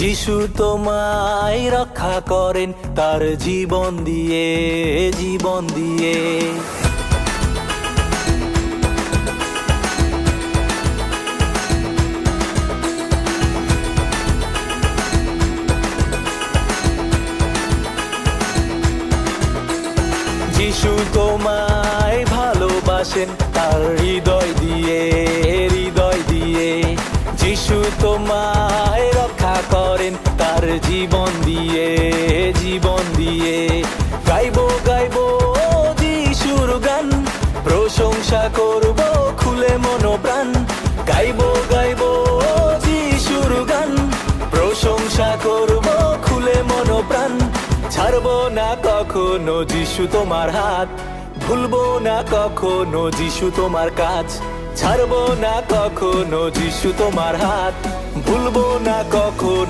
যিশু তোমায় রক্ষা করেন তার জীবন দিয়ে, জীবন দিয়ে। যিশু তোমায় ভালোবাসেন তার হৃদয় দিয়ে, হৃদয় দিয়ে। যিশু তোমায় রক্ষা করেন তার জীবন দিয়ে, জীবন দিয়ে। গাইবো গাইবো যিশুর গান, প্রশংসা করব খুলে মনোপ্রাণ। গাইবো গাইবো যিশুর গান, প্রশংসা করব খুলে মনোপ্রাণ। ছাড়বো না কখনো যিশু তোমার হাত, ভুলবো না কখনো যিশু তোমার কাজ। ছাড়বো না কখনো যিশু তোমার হাত, ভুলবো না কখনো।